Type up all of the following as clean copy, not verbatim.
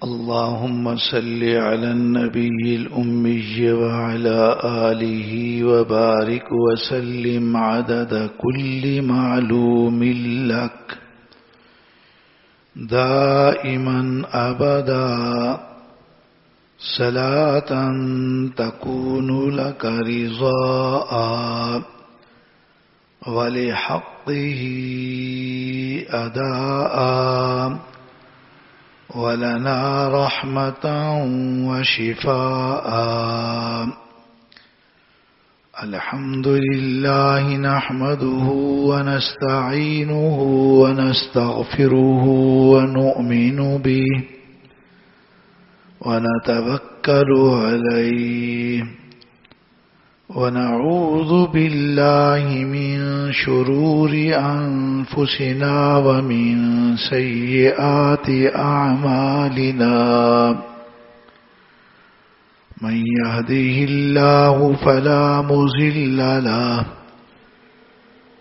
اللهم صل على النبي الأمي وعلى آله وبارك وسلم عدد كل معلوم لك دائما أبدا صلاة تكون لك رضاء ولحقه أداء ولنا رحمة وشفاء. الحمد لله نحمده ونستعينه ونستغفره ونؤمن به ونتوكل عليه ونعوذ بالله من شرور أنفسنا ومن سيئات أعمالنا. من يهده الله فلا مضل له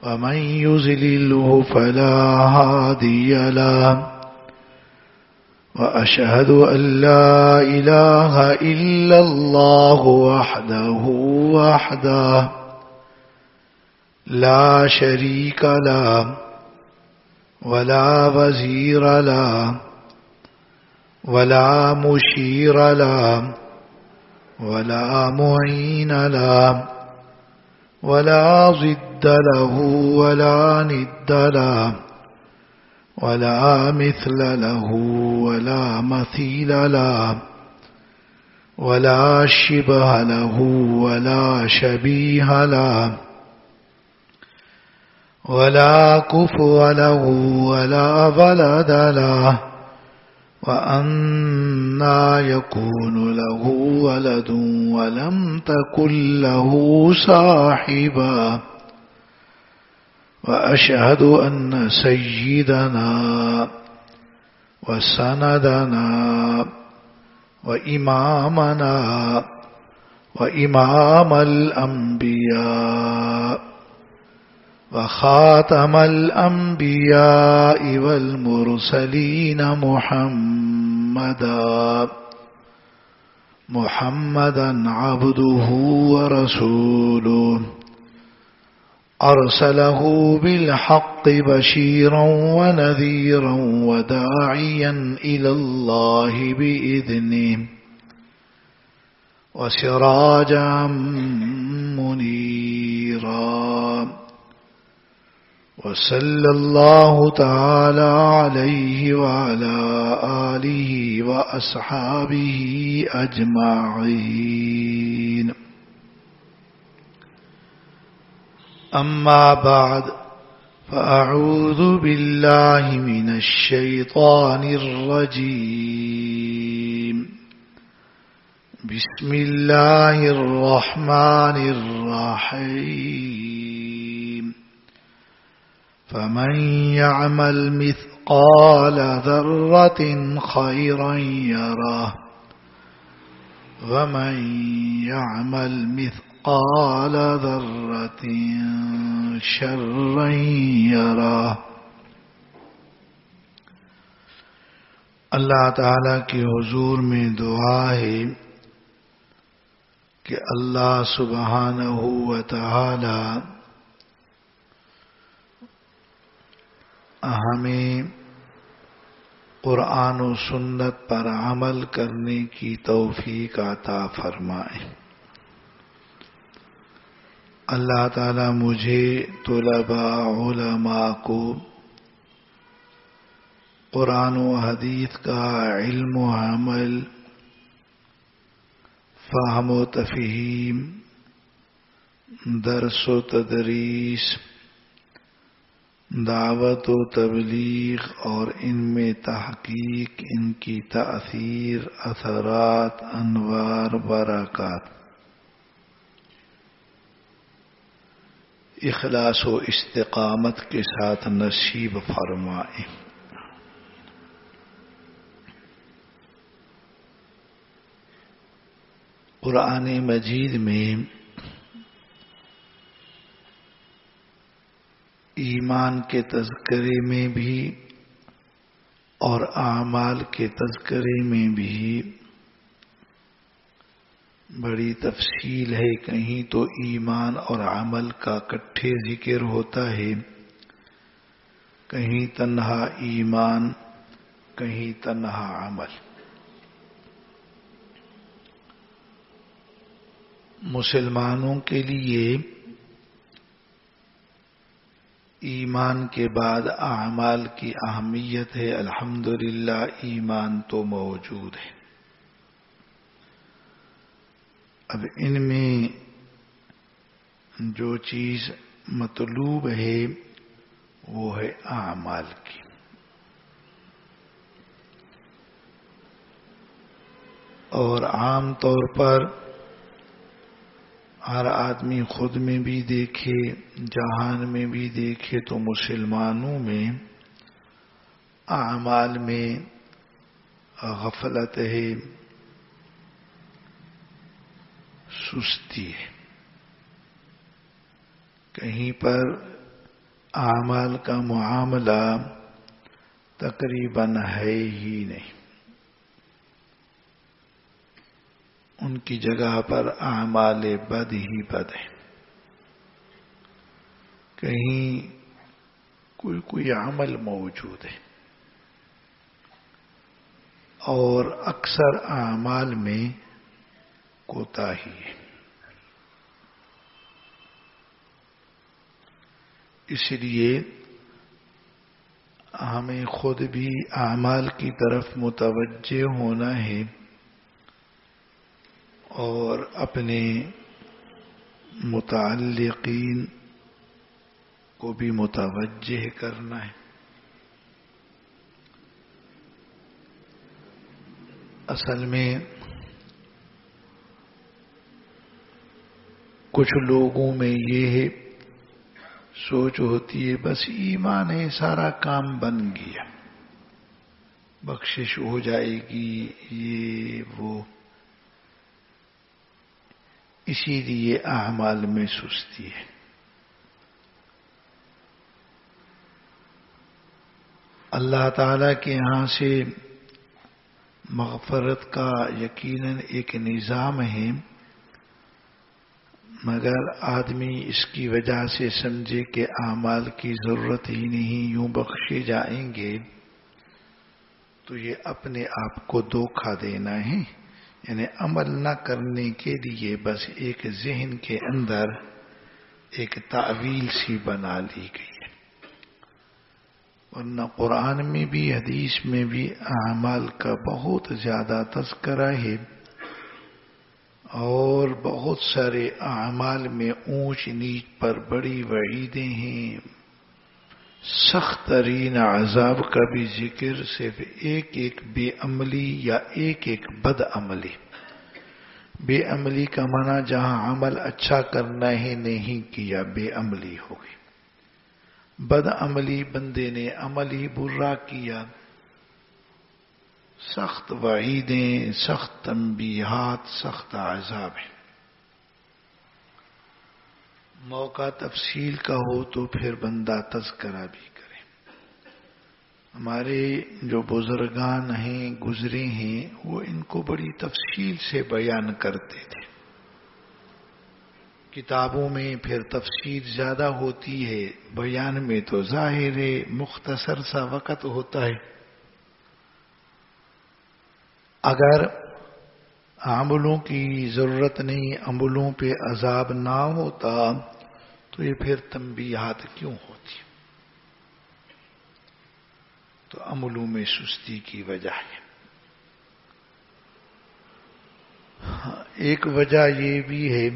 ومن يضلله فلا هادي له. وأشهد أن لا إله إلا الله وحده لا شريك له ولا وزير له ولا مشير له ولا معين له ولا ضد له ولا ند له ولا مثل له ولا مثيل له ولا شبه له ولا شبيه له ولا كفو له ولا ولد له. وأنى يكون له ولد ولم تكن له صاحبة. وأشهد أن سيدنا وسندنا وإمامنا وإمام الأنبياء وخاتم الأنبياء والمرسلين محمدا عبده ورسوله أرسله بالحق بشيرا ونذيرا وداعيا إلى الله بإذنه وسراجا منيرا. وصلى الله تعالى عليه وعلى آله وأصحابه أجمعين. أما بعد فأعوذ بالله من الشيطان الرجيم. بسم الله الرحمن الرحيم. فمن يعمل مثقال ذرة خيرا يره ومن يعمل مثقال ذرة شرا يره. اللہ تعالیٰ کے حضور میں دعا ہے کہ اللہ سبحانہ و تعالی ہمیں قرآن و سنت پر عمل کرنے کی توفیق عطا فرمائے. اللہ تعالی مجھے طلباء علماء کو قرآن و حدیث کا علم و عمل، فہم و تفہیم، درس و تدریس، دعوت و تبلیغ اور ان میں تحقیق، ان کی تأثیر، اثرات، انوار، برکات، اخلاص و استقامت کے ساتھ نصیب فرمائے. قرآن مجید میں ایمان کے تذکرے میں بھی اور اعمال کے تذکرے میں بھی بڑی تفصیل ہے. کہیں تو ایمان اور عمل کا اکٹھے ذکر ہوتا ہے، کہیں تنہا ایمان، کہیں تنہا عمل. مسلمانوں کے لیے ایمان کے بعد اعمال کی اہمیت ہے. الحمدللہ ایمان تو موجود ہے. اب ان میں جو چیز مطلوب ہے وہ ہے اعمال کی. اور عام طور پر ہر آدمی خود میں بھی دیکھے، جہان میں بھی دیکھے تو مسلمانوں میں اعمال میں غفلت ہے، سستی ہے. کہیں پر اعمال کا معاملہ تقریباً ہے ہی نہیں. ان کی جگہ پر اعمال بد ہی بد ہے. کہیں کوئی عمل موجود ہے اور اکثر اعمال میں کوتاہی ہے. اس لیے ہمیں خود بھی اعمال کی طرف متوجہ ہونا ہے اور اپنے متعلقین کو بھی متوجہ کرنا ہے. اصل میں کچھ لوگوں میں یہ سوچ ہوتی ہے بس ایمان ہے سارا کام بن گیا، بخشش ہو جائے گی، یہ وہ. اسی لیے اعمال میں سستی ہے. اللہ تعالی کے یہاں سے مغفرت کا یقیناً ایک نظام ہے، مگر آدمی اس کی وجہ سے سمجھے کہ اعمال کی ضرورت ہی نہیں، یوں بخشے جائیں گے، تو یہ اپنے آپ کو دھوکہ دینا ہے. یعنی عمل نہ کرنے کے لیے بس ایک ذہن کے اندر ایک تعویل سی بنا لی گئی ہے. ورنہ قرآن میں بھی حدیث میں بھی اعمال کا بہت زیادہ تذکرہ ہے، اور بہت سارے اعمال میں اونچ نیچ پر بڑی وعیدیں ہیں. سخت ترین عذاب کا بھی ذکر صرف ایک بے عملی یا ایک بد عملی. بے عملی کا معنی جہاں عمل اچھا کرنا ہے نہیں کیا، بے عملی ہو گئی. بد عملی بندے نے عمل ہی برا کیا. سخت وعیدیں، سخت تنبیہات، سخت عذاب ہیں. موقع تفصیل کا ہو تو پھر بندہ تذکرہ بھی کرے. ہمارے جو بزرگان ہیں گزرے ہیں وہ ان کو بڑی تفصیل سے بیان کرتے تھے. کتابوں میں پھر تفصیل زیادہ ہوتی ہے، بیان میں تو ظاہر ہے مختصر سا وقت ہوتا ہے. اگر عملوں کی ضرورت نہیں، عملوں پہ عذاب نہ ہوتا تو یہ پھر تنبیہات کیوں ہوتی؟ تو عملوں میں سستی کی وجہ ہے. ایک وجہ یہ بھی ہے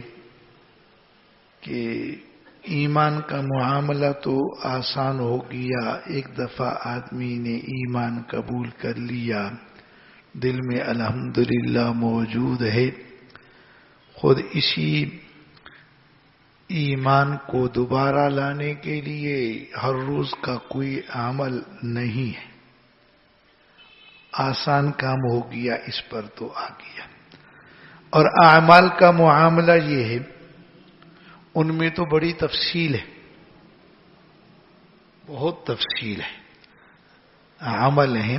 کہ ایمان کا معاملہ تو آسان ہو گیا. ایک دفعہ آدمی نے ایمان قبول کر لیا، دل میں الحمدللہ موجود ہے، خود اسی ایمان کو دوبارہ لانے کے لیے ہر روز کا کوئی عمل نہیں ہے، آسان کام ہو گیا، اس پر تو آ گیا. اور اعمال کا معاملہ یہ ہے، ان میں تو بڑی تفصیل ہے، بہت تفصیل ہے. عمل ہیں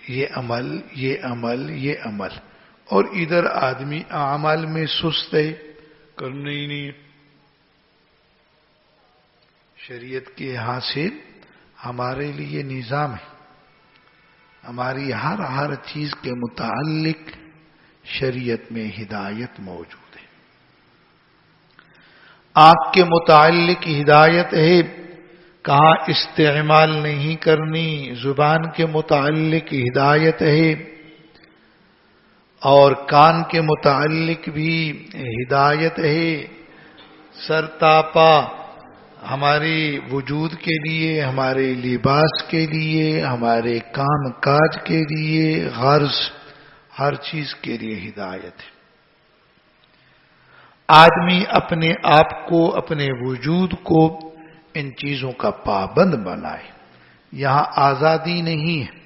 یہ عمل، یہ عمل، یہ عمل، اور ادھر آدمی اعمال میں سست ہے، کرنا ہی نہیں۔ شریعت کے یہاں سے ہمارے لیے نظام ہے، ہماری ہر چیز کے متعلق شریعت میں ہدایت موجود ہے۔ آنکھ کے متعلق ہدایت ہے، کہاں استعمال نہیں کرنی، زبان کے متعلق ہدایت ہے، اور کان کے متعلق بھی ہدایت ہے۔ سر تاپا ہمارے وجود کے لیے، ہمارے لباس کے لیے، ہمارے کام کاج کے لیے، غرض ہر چیز کے لیے ہدایت ہے۔ آدمی اپنے آپ کو، اپنے وجود کو ان چیزوں کا پابند بنائے، یہاں آزادی نہیں ہے۔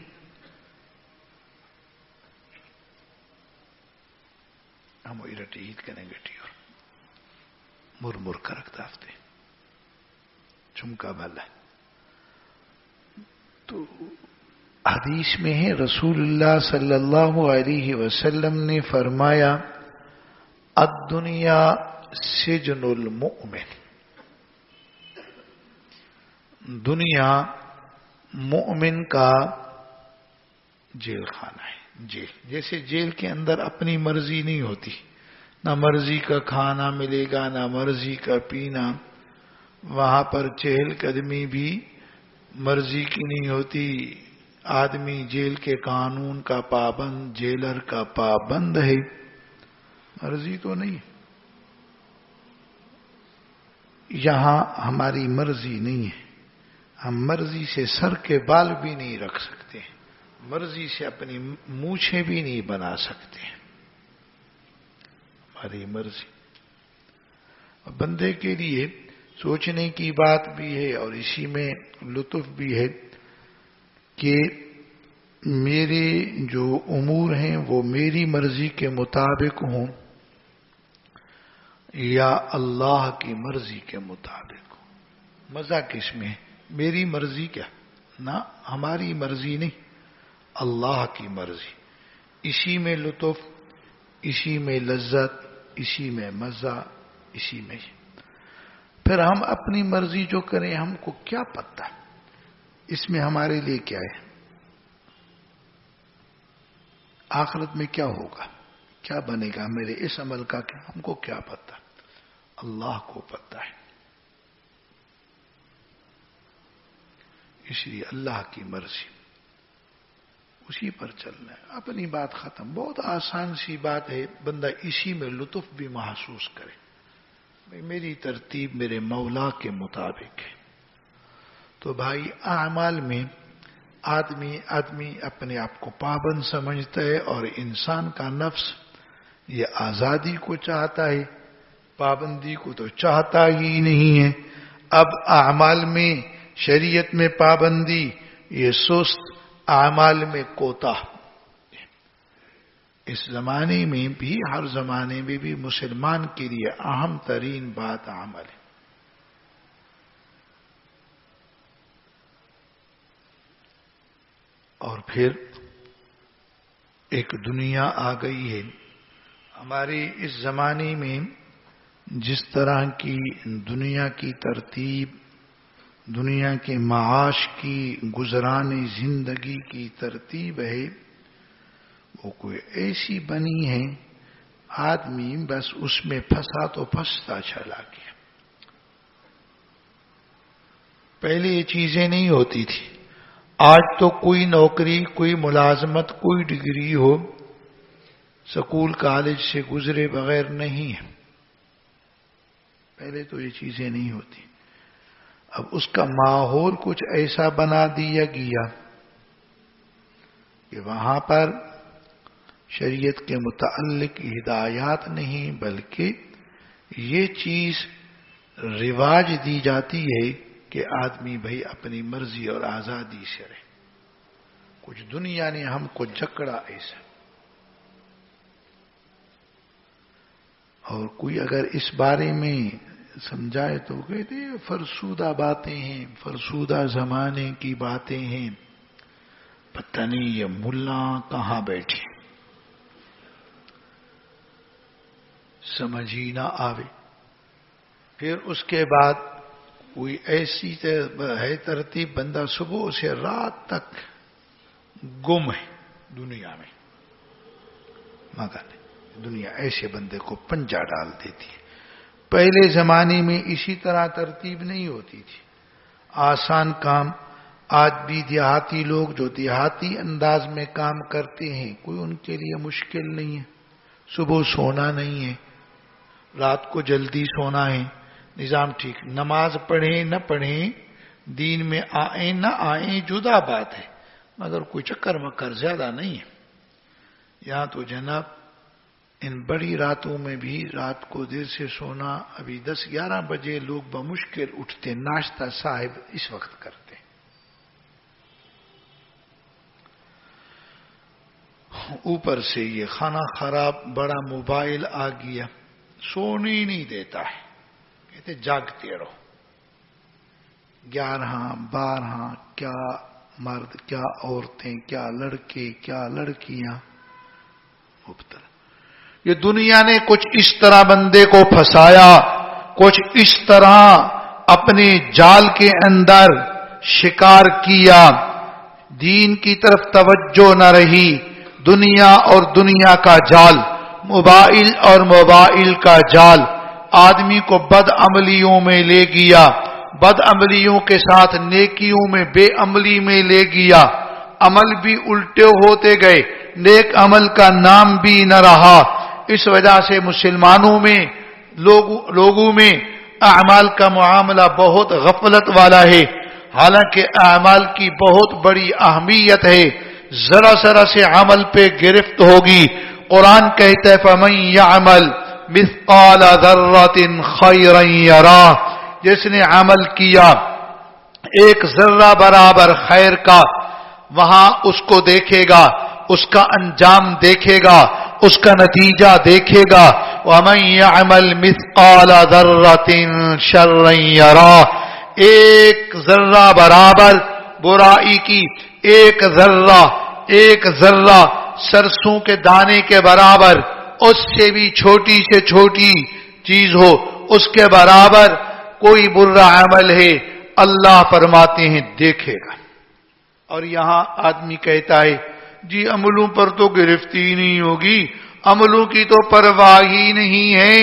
ہم عید کریں گے ٹی اور مر کر رکھتا ہفتے چمکا بھلا ہے۔ تو حدیث میں ہے، رسول اللہ صلی اللہ علیہ وسلم نے فرمایا، الدنیا سجن المؤمن، دنیا مومن کا جیل خانہ ہے۔ جیل جیسے جیل کے اندر اپنی مرضی نہیں ہوتی، نہ مرضی کا کھانا ملے گا، نہ مرضی کا پینا، وہاں پر چہل قدمی بھی مرضی کی نہیں ہوتی۔ آدمی جیل کے قانون کا پابند، جیلر کا پابند ہے، مرضی تو نہیں۔ یہاں ہماری مرضی نہیں ہے، ہم مرضی سے سر کے بال بھی نہیں رکھ سکتے، مرضی سے اپنی مونچھیں بھی نہیں بنا سکتے، ہماری مرضی۔ بندے کے لیے سوچنے کی بات بھی ہے اور اسی میں لطف بھی ہے کہ میرے جو امور ہیں وہ میری مرضی کے مطابق ہوں یا اللہ کی مرضی کے مطابق ہوں۔ مزہ کس میں ہے؟ میری مرضی کیا؟ نہ، ہماری مرضی نہیں، اللہ کی مرضی۔ اسی میں لطف، اسی میں لذت، اسی میں مزہ، اسی میں۔ پھر ہم اپنی مرضی جو کریں، ہم کو کیا پتہ اس میں ہمارے لیے کیا ہے، آخرت میں کیا ہوگا، کیا بنے گا میرے اس عمل کا، کیا ہم کو کیا پتہ، اللہ کو پتہ ہے۔ اس لیے اللہ کی مرضی، اسی پر چلنا ہے، اپنی بات ختم۔ بہت آسان سی بات ہے، بندہ اسی میں لطف بھی محسوس کرے، میری ترتیب میرے مولا کے مطابق ہے۔ تو بھائی اعمال میں آدمی اپنے آپ کو پابند سمجھتا ہے، اور انسان کا نفس یہ آزادی کو چاہتا ہے، پابندی کو تو چاہتا ہی نہیں ہے۔ اب اعمال میں شریعت میں پابندی، یہ سست، اعمال میں کوتاہ۔ اس زمانے میں بھی، ہر زمانے میں بھی مسلمان کے لیے اہم ترین بات عمل ہے۔ اور پھر ایک دنیا آ گئی ہے ہمارے اس زمانے میں، جس طرح کی دنیا کی ترتیب، دنیا کے معاش کی، گزران زندگی کی ترتیب ہے، وہ کوئی ایسی بنی ہے، آدمی بس اس میں پھنسا تو پھنستا چلا گیا۔ پہلے یہ چیزیں نہیں ہوتی تھی، آج تو کوئی نوکری، کوئی ملازمت، کوئی ڈگری ہو، سکول کالج سے گزرے بغیر نہیں ہے۔ پہلے تو یہ چیزیں نہیں ہوتی۔ اب اس کا ماحول کچھ ایسا بنا دیا گیا کہ وہاں پر شریعت کے متعلق ہدایات نہیں، بلکہ یہ چیز رواج دی جاتی ہے کہ آدمی بھائی اپنی مرضی اور آزادی سے رہے۔ کچھ دنیا نے ہم کو جکڑا ایسا، اور کوئی اگر اس بارے میں سمجھائے تو کہتے ہیں فرسودہ باتیں ہیں، فرسودہ زمانے کی باتیں ہیں۔ پتہ نہیں یہ ملا کہاں بیٹھے، سمجھ ہی نہ آوے۔ پھر اس کے بعد کوئی ایسی ہے ترتیب، بندہ صبح سے رات تک گم ہے دنیا میں، مگر دنیا ایسے بندے کو پنجہ ڈال دیتی ہے۔ پہلے زمانے میں اسی طرح ترتیب نہیں ہوتی تھی، آسان کام۔ آج بھی دیہاتی لوگ جو دیہاتی انداز میں کام کرتے ہیں، کوئی ان کے لیے مشکل نہیں ہے۔ صبح سونا نہیں ہے، رات کو جلدی سونا ہے، نظام ٹھیک۔ نماز پڑھیں نہ پڑھیں، دین میں آئیں نہ آئیں جدا بات ہے، مگر کوئی چکر مکر زیادہ نہیں ہے۔ یہاں تو جناب ان بڑی راتوں میں بھی رات کو دیر سے سونا، ابھی 10-11 بجے لوگ بمشکل اٹھتے، ناشتہ صاحب اس وقت کرتے۔ اوپر سے یہ کھانا خراب، بڑا موبائل آ گیا، سونے ہی نہیں دیتا ہے، کہتے جاگتے رہو۔ 11-12 کیا مرد، کیا عورتیں، کیا لڑکے، کیا لڑکیاں مبتلا۔ یہ دنیا نے کچھ اس طرح بندے کو پھنسایا، کچھ اس طرح اپنے جال کے اندر شکار کیا، دین کی طرف توجہ نہ رہی، دنیا اور دنیا کا جال، موبائل اور موبائل کا جال آدمی کو بد عملیوں میں لے گیا، بد عملیوں کے ساتھ نیکیوں میں بے عملی میں لے گیا، عمل بھی الٹے ہوتے گئے، نیک عمل کا نام بھی نہ رہا۔ اس وجہ سے مسلمانوں میں لوگوں میں اعمال کا معاملہ بہت غفلت والا ہے، حالانکہ اعمال کی بہت بڑی اہمیت ہے۔ ذرا ذرا سے عمل پہ گرفت ہوگی۔ قرآن کہتا ہے فَمَن يَعْمَلْ مِثْقَالَ ذَرَّةٍ خَيْرًا يَرَهُ، جس نے عمل کیا ایک ذرہ برابر خیر کا، وہاں اس کو دیکھے گا، اس کا انجام دیکھے گا، اس کا نتیجہ دیکھے گا۔ وَمَن يَعْمَلْ مِثْقَالَ ذَرَّةٍ شَرًّا يَرَهُ، ایک ذرہ برابر برائی کی، ایک ذرہ سرسوں کے دانے کے برابر، اس سے بھی چھوٹی سے چھوٹی چیز ہو، اس کے برابر کوئی برا عمل ہے، اللہ فرماتے ہیں دیکھے گا۔ اور یہاں آدمی کہتا ہے جی عملوں پر تو گرفتی ہی نہیں ہوگی، عملوں کی تو پرواہ ہی نہیں ہے،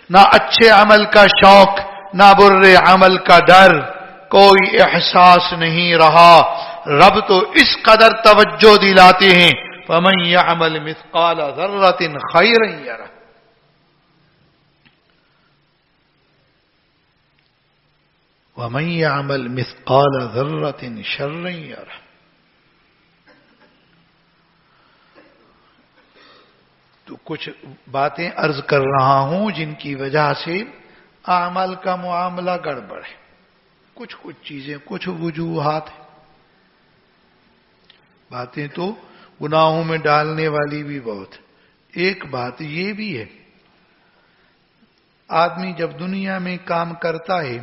نہ اچھے عمل کا شوق، نہ برے عمل کا ڈر، کوئی احساس نہیں رہا۔ رب تو اس قدر توجہ دلاتے ہیں فَمَن يَعْمَلْ مِثْقَالَ ذَرَّةٍ خَيْرًا يَرَهُ، وَمَن يَعْمَلْ مِثْقَالَ ذَرَّةٍ شَرًّا يَرَهُ۔ تو کچھ باتیں عرض کر رہا ہوں جن کی وجہ سے اعمال کا معاملہ گڑبڑ ہے، کچھ چیزیں، کچھ وجوہات ہیں۔ باتیں تو گناہوں میں ڈالنے والی بھی بہت۔ ایک بات یہ بھی ہے، آدمی جب دنیا میں کام کرتا ہے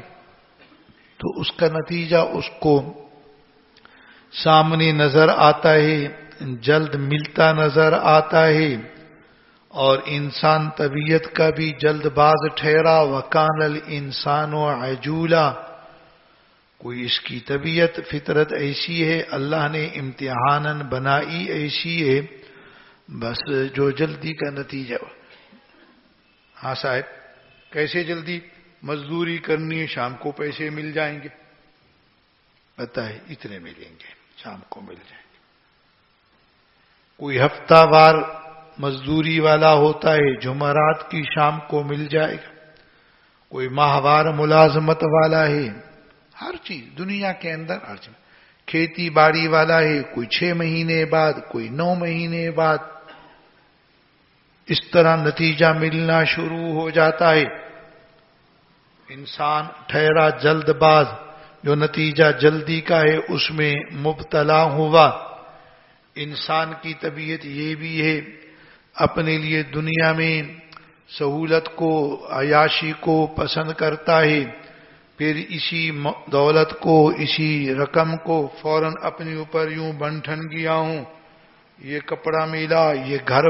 تو اس کا نتیجہ اس کو سامنے نظر آتا ہے، جلد ملتا نظر آتا ہے، اور انسان طبیعت کا بھی جلد باز ٹھہرا، وَكَانَ الْإِنسَانُ عَجُولًا، کوئی اس کی طبیعت فطرت ایسی ہے، اللہ نے امتحاناً بنائی ایسی ہے، بس جو جلدی کا نتیجہ۔ ہاں صاحب کیسے جلدی؟ مزدوری کرنی ہے، شام کو پیسے مل جائیں گے، پتہ ہے اتنے ملیں گے، شام کو مل جائیں گے۔ کوئی ہفتہ وار مزدوری والا ہوتا ہے، جمعرات کی شام کو مل جائے گا۔ کوئی ماہوار ملازمت والا ہے، ہر چیز دنیا کے اندر ہر چیز۔ کھیتی باڑی والا ہے، کوئی 6 مہینے بعد، کوئی 9 مہینے بعد، اس طرح نتیجہ ملنا شروع ہو جاتا ہے۔ انسان ٹھہرا جلد باز، جو نتیجہ جلدی کا ہے اس میں مبتلا ہوا۔ انسان کی طبیعت یہ بھی ہے، اپنے لیے دنیا میں سہولت کو، عیاشی کو پسند کرتا ہے، پھر اسی دولت کو اسی رقم کو فوراً اپنے اوپر یوں بنٹھن گیا ہوں، یہ کپڑا ملا، یہ گھر